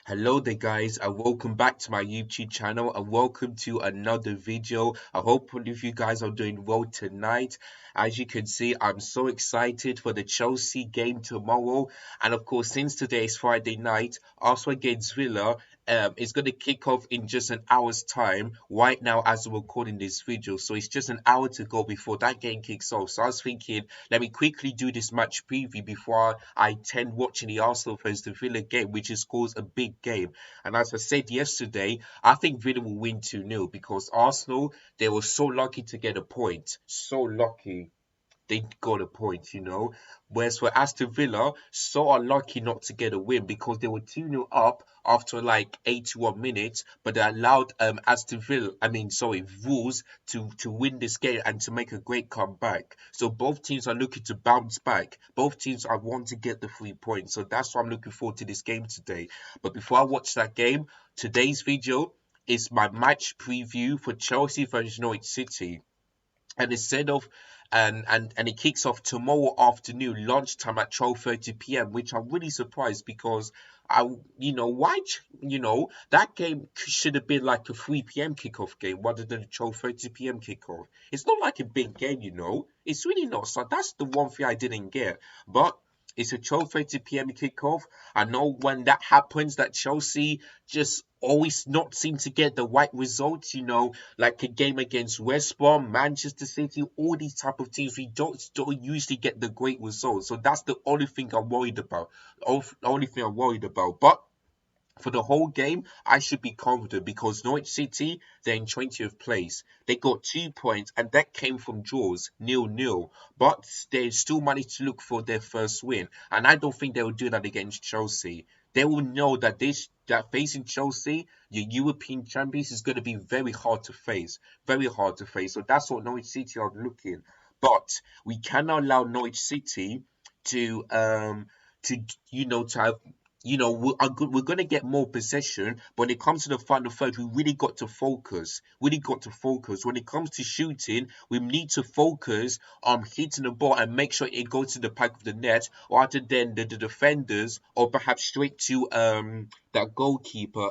Hello there guys and welcome back to my YouTube channel and welcome to another video. I hope all of you guys are doing well tonight. As you can see, I'm so excited for the Chelsea game tomorrow, and of course since today is Friday night, Arsenal against Villa is going to kick off in just an hour's time right now as we're recording this video. So it's just an hour to go before that game kicks off. So I was thinking, let me quickly do this match preview before I tend watching the Arsenal versus the Villa game, which is caused a big game. And as I said yesterday, I think Villa will win 2-0 because Arsenal, they were so lucky to get a point. So lucky they got a point. Whereas for Aston Villa, so unlucky not to get a win because they were 2-0 up after like 81 minutes, but they allowed Aston Villa, Wolves to win this game and to make a great comeback. So both teams are looking to bounce back. Both teams are want to get the 3 points. So that's why I'm looking forward to this game today. But before I watch that game, today's video is my match preview for Chelsea versus Norwich City, and instead of and it kicks off tomorrow afternoon lunchtime at 12:30 p.m., which I'm really surprised because that game should have been like a 3 p.m. kickoff game rather than a 12:30 p.m. kickoff. It's not like a big game. It's really not. So that's the one thing I didn't get. But it's a 12:30 p.m. kickoff. I know when that happens that Chelsea just always not seem to get the right results, like a game against West Brom, Manchester City, all these type of teams, we don't usually get the great results. So that's the only thing I'm worried about. The only thing I'm worried about. But for the whole game, I should be confident because Norwich City, they're in 20th place. They got 2 points, and that came from draws, 0-0. But they still managed to look for their first win. And I don't think they will do that against Chelsea. They will know that that facing Chelsea, your European champions, is going to be very hard to face. Very hard to face. So that's what Norwich City are looking. But we cannot allow Norwich City to to have we're going to get more possession, but when it comes to the final third, we really got to focus. Really got to focus. When it comes to shooting, we need to focus on hitting the ball and make sure it goes to the back of the net, rather than the defenders, or perhaps straight to that goalkeeper,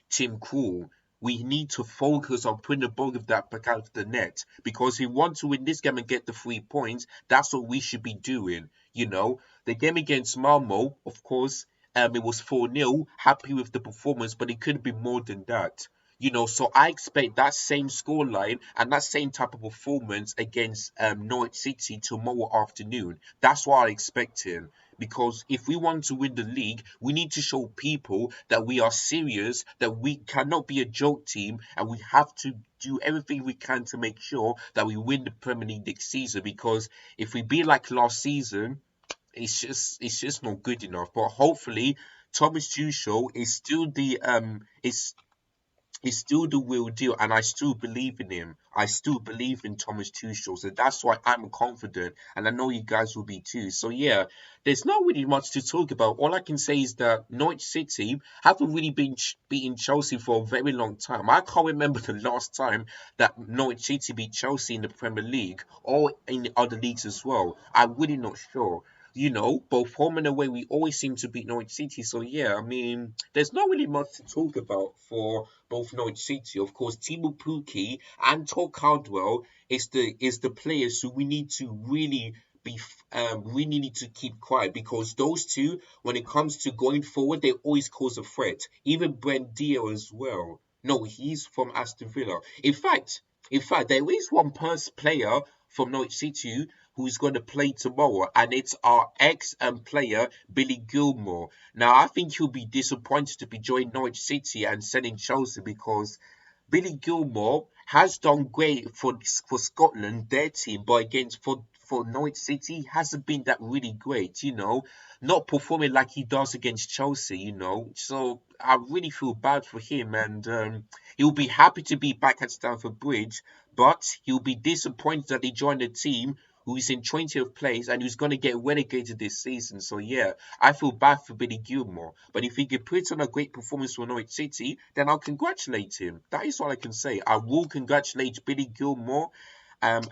Tim Krul. We need to focus on putting the ball of that back out of the net, because if we want to win this game and get the 3 points, that's what we should be doing. The game against Malmo, of course, it was 4-0. Happy with the performance, but it could be more than that. So I expect that same scoreline and that same type of performance against Norwich City tomorrow afternoon. That's what I expect him. Because if we want to win the league, we need to show people that we are serious, that we cannot be a joke team, and we have to do everything we can to make sure that we win the Premier League next season. Because if we be like last season, it's just not good enough. But hopefully, Thomas Tuchel is still the real deal, and I still believe in him. I still believe in Thomas Tuchel, so that's why I'm confident, and I know you guys will be too. So yeah, there's not really much to talk about. All I can say is that Norwich City haven't really been beating Chelsea for a very long time. I can't remember the last time that Norwich City beat Chelsea in the Premier League or in the other leagues as well. I'm really not sure. Both home and away, we always seem to beat Norwich City. So yeah, there's not really much to talk about for both Norwich City. Of course, Timo Pukki and Todd Caldwell is the players who we need to really need to keep quiet, because those two, when it comes to going forward, they always cause a threat. Even Brent Dio as well. No, he's from Aston Villa. In fact, there is one player from Norwich City who's going to play tomorrow, and it's our ex player, Billy Gilmore. Now, I think he'll be disappointed to be joining Norwich City and selling Chelsea, because Billy Gilmore has done great for Scotland, their team, but against for Norwich City hasn't been that really great, not performing like he does against Chelsea. So I really feel bad for him, and he'll be happy to be back at Stamford Bridge, but he'll be disappointed that he joined a team who is in 20th place and who's going to get relegated this season. So yeah, I feel bad for Billy Gilmore. But if he can put on a great performance for Norwich City, then I'll congratulate him. That is all I can say. I will congratulate Billy Gilmore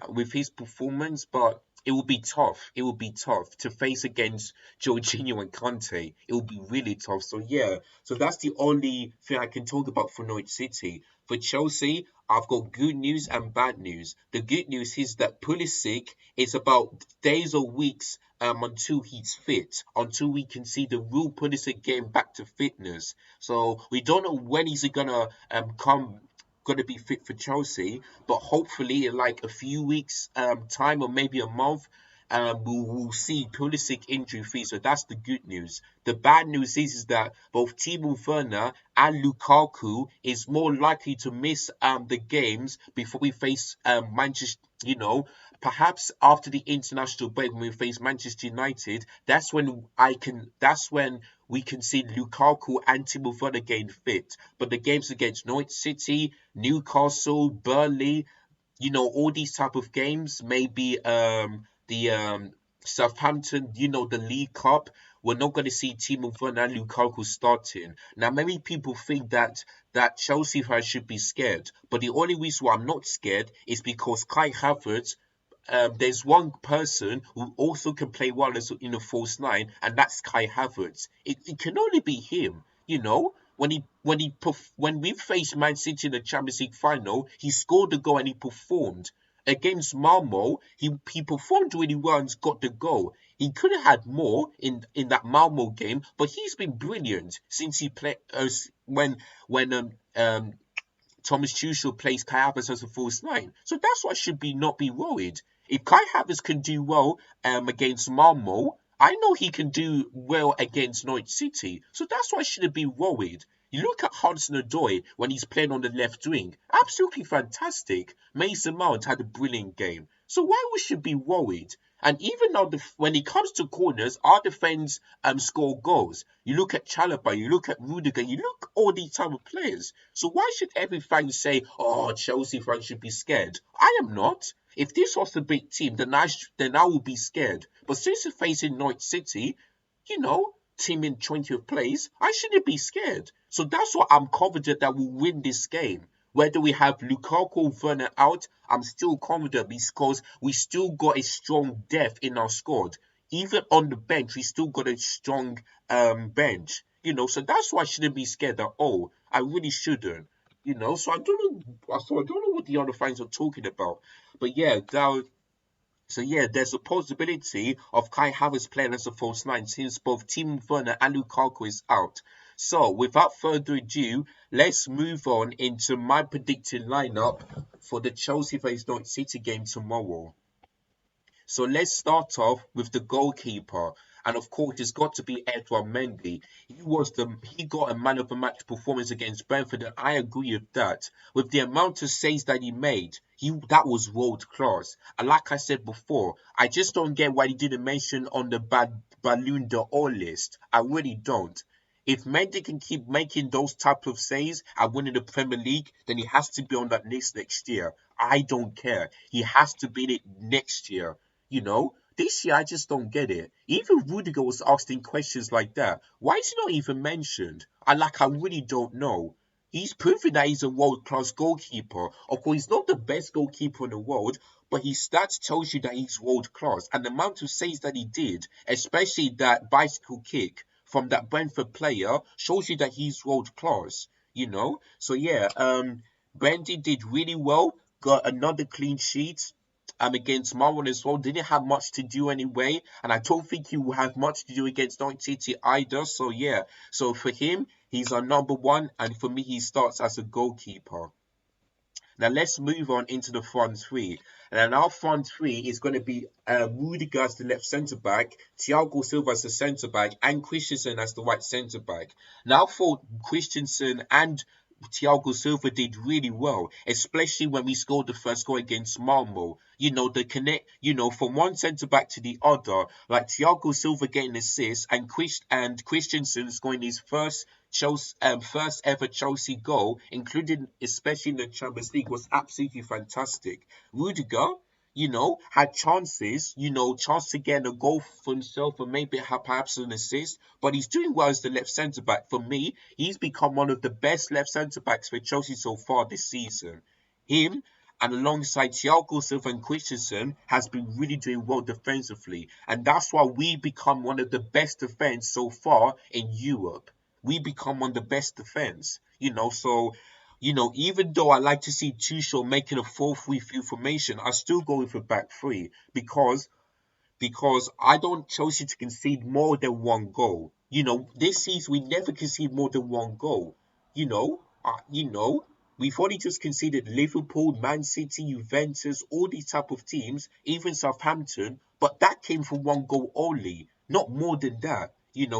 with his performance. But it will be tough. It will be tough to face against Jorginho and Conte. It will be really tough. So yeah, so that's the only thing I can talk about for Norwich City. For Chelsea, I've got good news and bad news. The good news is that Pulisic is about days or weeks until he's fit, until we can see the real Pulisic getting back to fitness. So we don't know when he's gonna be fit for Chelsea, but hopefully in like a few weeks time or maybe a month, we'll see Pulisic injury free. So that's the good news. The bad news is that both Timo Werner and Lukaku is more likely to miss the games before we face Manchester. Perhaps after the international break when we face Manchester United, that's when we can see Lukaku and Timo Werner getting fit. But the games against Norwich City, Newcastle, Burnley, all these type of games, maybe the Southampton, the League Cup, we're not going to see Timo Werner and Lukaku starting. Now, many people think that Chelsea fans should be scared, but the only reason why I'm not scared is because Kai Havertz, there's one person who also can play well as in a false nine, and that's Kai Havertz. It can only be him, when we faced Man City in the Champions League final, he scored the goal and he performed. Against Malmo, he performed really well and got the goal. He could have had more in that Malmo game, but he's been brilliant since he played when Thomas Tuchel plays Kai Havertz as a false nine. So that's why I should be not be worried. If Kai Havertz can do well against Malmo, I know he can do well against Norwich City. So that's why I shouldn't be worried. You look at Hudson-Odoi when he's playing on the left wing. Absolutely fantastic. Mason Mount had a brilliant game. So why we should be worried? And even now, when it comes to corners, our defense score goals. You look at Chalobah, you look at Rudiger, you look at all these type of players. So why should every fan say, "Oh, Chelsea fans should be scared"? I am not. If this was a big team, then I would be scared. But since we're facing Norwich City, team in 20th place, I shouldn't be scared. So that's why I'm confident that we'll win this game. Whether we have Lukaku or Werner out, I'm still confident because we still got a strong depth in our squad. Even on the bench, we still got a strong bench. So that's why I shouldn't be scared at all. I really shouldn't. So I don't know what the other fans are talking about. But yeah, there's a possibility of Kai Havertz playing as a false nine since both Timo Werner and Lukaku is out. So, without further ado, let's move on into my predicted lineup for the Chelsea vs Norwich City game tomorrow. So let's start off with the goalkeeper. And of course, it's got to be Edouard Mendy. He got a man of the match performance against Brentford, and I agree with that. With the amount of saves that he made, that was world class. And like I said before, I just don't get why he didn't mention on the Ballon d'Or list. I really don't. If Mendy can keep making those type of saves and winning the Premier League, then he has to be on that list next year. I don't care. He has to be it next year. This year I just don't get it. Even Rudiger was asking questions like that. Why is he not even mentioned? I really don't know. He's proven that he's a world-class goalkeeper. Of course, he's not the best goalkeeper in the world, but his stats tells you that he's world-class. And the amount of saves that he did, especially that bicycle kick from that Brentford player, shows you that he's world-class. So yeah, Bendy did really well, got another clean sheet against Marwan as well. Didn't have much to do anyway, and I don't think he will have much to do against Norwich City either. So yeah, so for him, he's our number one, and for me, he starts as a goalkeeper. Now let's move on into the front three. And our front three is going to be Rudiger as the left centre back, Thiago Silva as the centre back, and Christensen as the right centre back. Now for Christensen and Thiago Silva did really well, especially when we scored the first goal against Malmo. The connect, from one centre back to the other, like Thiago Silva getting assists and Christensen scoring his first ever Chelsea goal, including especially in the Champions League, was absolutely fantastic. Rudiger, had chances, chance to get a goal for himself and maybe have perhaps an assist, but he's doing well as the left centre back. For me, he's become one of the best left centre backs for Chelsea so far this season. Him and alongside Thiago Silva and Christensen has been really doing well defensively, and that's why we become one of the best defense so far in Europe. We become one of the best defense, So even though I like to see Tuchel making a 4-3-3 formation, I still go with a back three because I don't want Chelsea to concede more than one goal. This season we never concede more than one goal. We've only just conceded Liverpool, Man City, Juventus, all these type of teams, even Southampton, but that came from one goal only, not more than that.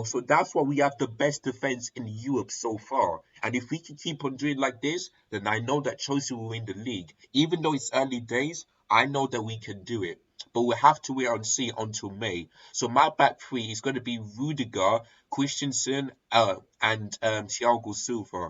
So that's why we have the best defense in Europe so far. And if we can keep on doing like this, then I know that Chelsea will win the league. Even though it's early days, I know that we can do it. But we'll have to wait and see until May. So my back three is going to be Rudiger, Christensen, and Thiago Silva.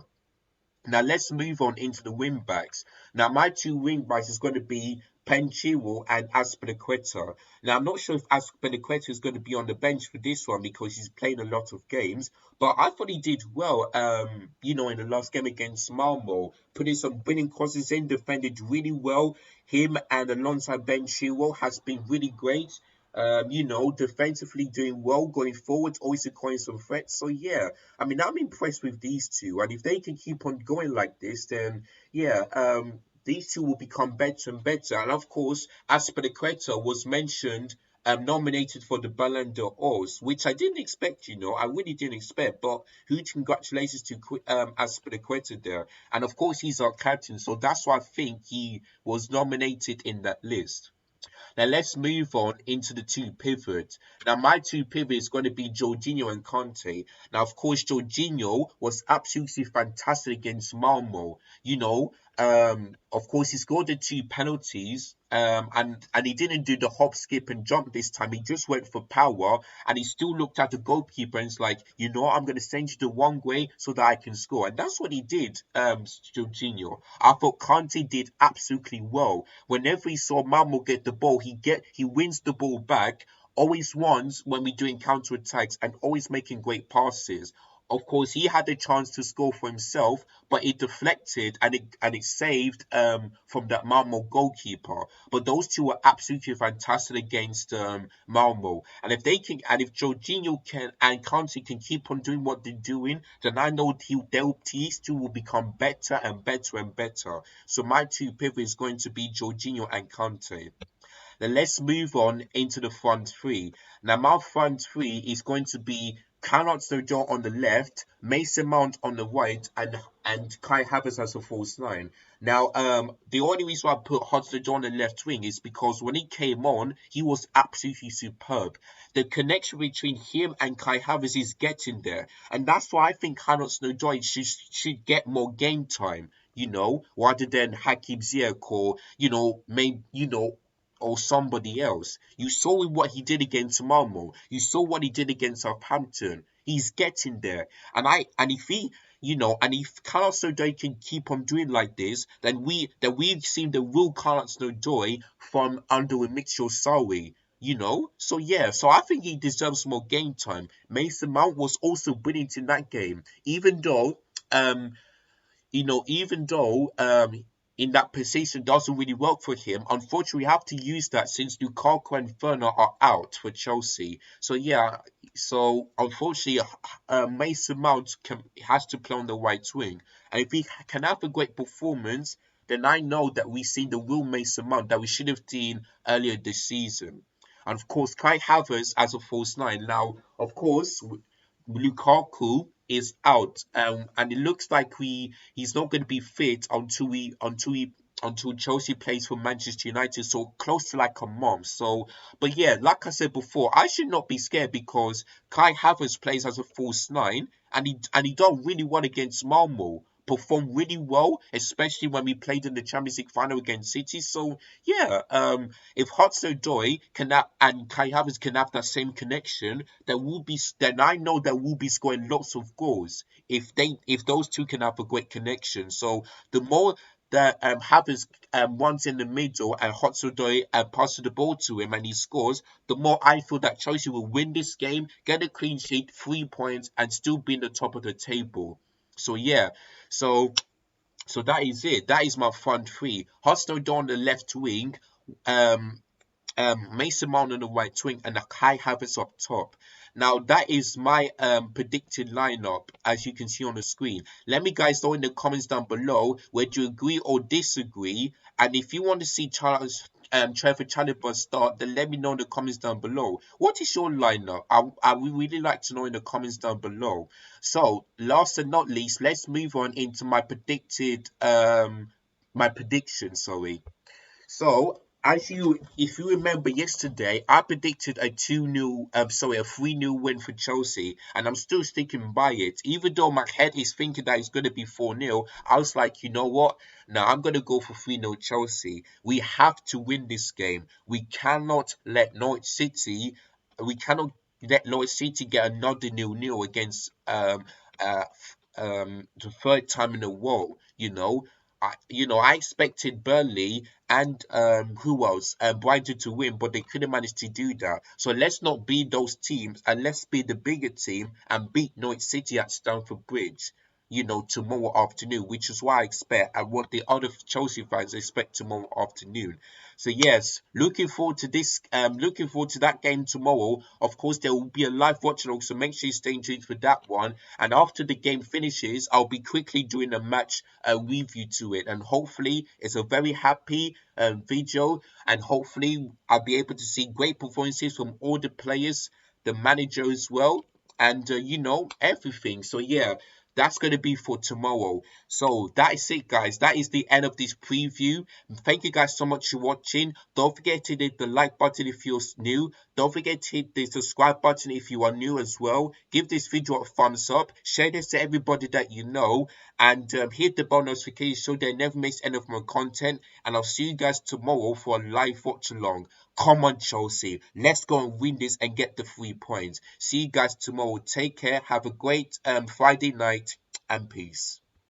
Now let's move on into the wing backs. Now my two wing backs is going to be Penchiro and Azpilicueta. Now I'm not sure if Azpilicueta is going to be on the bench for this one because he's playing a lot of games, but I thought he did well. In the last game against Malmo, putting some winning crosses in, defended really well. Him and alongside Penchiro has been really great. Defensively doing well, going forward, always acquiring some threats. So yeah, I mean, I'm impressed with these two, and if they can keep on going like this, then yeah, these two will become better and better. And of course, Azpilicueta was mentioned, nominated for the Ballon d'Or, which I didn't expect. I really didn't expect. But huge congratulations to Azpilicueta there, and of course, he's our captain, so that's why I think he was nominated in that list. Now let's move on into the two pivots. Now my two pivots is going to be Jorginho and Conte. Now of course Jorginho was absolutely fantastic against Malmo. Of course he scored the two penalties. And he didn't do the hop, skip, and jump this time. He just went for power, and he still looked at the goalkeeper and it's like, I'm going to send you the one way so that I can score, and that's what he did. Jorginho. I thought Conte did absolutely well. Whenever he saw Malmo get the ball, he wins the ball back. Always wins when we're doing counter attacks and always making great passes. Of course, he had a chance to score for himself, but it deflected and it saved from that Malmo goalkeeper. But those two were absolutely fantastic against Malmo. And if Jorginho can and Kante can keep on doing what they're doing, then I know these two will become better and better and better. So my two pivots is going to be Jorginho and Kante. Then let's move on into the front three. Now, my front three is going to be Carlos Sojo on the left, Mason Mount on the right, and Kai Havertz as a false nine. Now, the only reason why I put Hudson on the left wing is because when he came on, he was absolutely superb. The connection between him and Kai Havertz is getting there, and that's why I think Carlos Sojo should get more game time. Rather than Hakim Ziyech or or somebody else. You saw what he did against Malmo. You saw what he did against Southampton. He's getting there. And if Carlos Odoi can keep on doing like this, then we've seen the real Carlos Odoi from under Mitchell Sawi. So I think he deserves more game time. Mason Mount was also brilliant in that game, even though in that position doesn't really work for him. Unfortunately, we have to use that since Lukaku and Werner are out for Chelsea. So unfortunately, Mason Mount has to play on the right wing. And if he can have a great performance, then I know that we've seen the real Mason Mount that we should have seen earlier this season. And of course, Kai Havertz as a false nine. Now, of course, Lukaku is out, and it looks like he's not going to be fit until Chelsea plays for Manchester United, so close to like a month. So, but yeah, like I said before, I should not be scared because Kai Havertz plays as a false nine, and he done really well against Malmo. Performed really well, especially when we played in the Champions League final against City. So yeah, if Hudson-Odoi and Kai Havertz can have that same connection, then I know that we'll be scoring lots of goals if those two can have a great connection. So the more that Havertz runs in the middle and Hudson-Odoi passes the ball to him and he scores, the more I feel that Chelsea will win this game, get a clean sheet, 3 points, and still be in the top of the table. So yeah, so So that is it. That is my front three. Hudson on the left wing, um, Mason Mount on the right wing, and a Kai Havertz up top. Now that is my predicted lineup, as you can see on the screen. Let me guys know in the comments down below whether you agree or disagree, and if you want to see Trevor Chalobah start, then let me know in the comments down below. What is your lineup? I would really like to know in the comments down below. So last and not least, let's move on into my prediction. Sorry. So, if you remember yesterday, I predicted a 2-0, a 3-0 win for Chelsea, and I'm still sticking by it. Even though my head is thinking that it's going to be 4-0, I was like, you know what? No, I'm going to go for 3-0 Chelsea. We have to win this game. We cannot let Norwich City get another 0-0 against the third time in a row, you know. I expected Burnley and who else? Brighton to win, but they couldn't manage to do that. So let's not be those teams, and let's be the bigger team and beat Norwich City at Stamford Bridge. Tomorrow afternoon, which is what I expect and what the other Chelsea fans expect tomorrow afternoon. So yes, looking forward to this. Looking forward to that game tomorrow. Of course, there will be a live watch along, so make sure you stay tuned for that one. And after the game finishes, I'll be quickly doing a match review to it, and hopefully it's a very happy video, and hopefully I'll be able to see great performances from all the players, the manager as well, and everything. So yeah, that's going to be for tomorrow. So that is it, guys. That is the end of this preview. Thank you guys so much for watching. Don't forget to hit the like button if you're new. Don't forget to hit the subscribe button if you are new as well. Give this video a thumbs up. Share this to everybody that you know. And hit the bell notification so they never miss any of my content. And I'll see you guys tomorrow for a live watch along. Come on, Chelsea. Let's go and win this and get the 3 points. See you guys tomorrow. Take care. Have a great Friday night and peace.